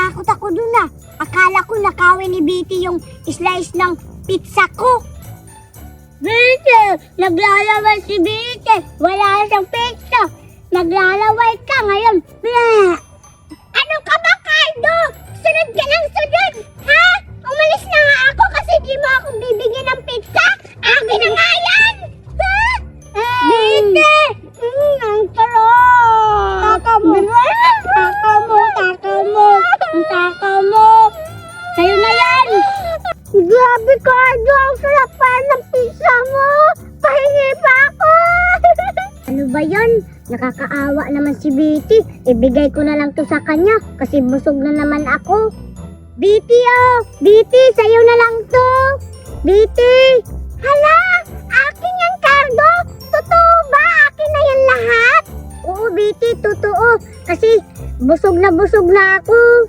natakot ako dun ah. Akala ko nakawin ni Betty yung slice ng pizza ko. Betty, naglalaway si Betty. Wala siyang pizza. Naglalaway ka ngayon. Bleh. Ano ka ba, Cardo? Sunod ka ng sunod, ha? Umalis na nga ako kasi di mo ako bibigyan ng pizza. Akin na nga yan! Ha? Betty! Ang sarap! Taka mo! Taka mo! Taka mo! Taka mo! Sa'yo na yan! Grabe, Cardo! Ang sarap pa ng pizza mo! Pahingi pa ako! Ano ba yan? Nakakaawa naman si Betty. Ibigay ko na lang to sa kanya kasi busog na naman ako. Betty, oh! Betty, sa'yo na lang to! Betty! Hala! Akin yan, Cardo! Totoo ba? Akin na yan lahat? Oo, Betty, totoo. Kasi busog na ako.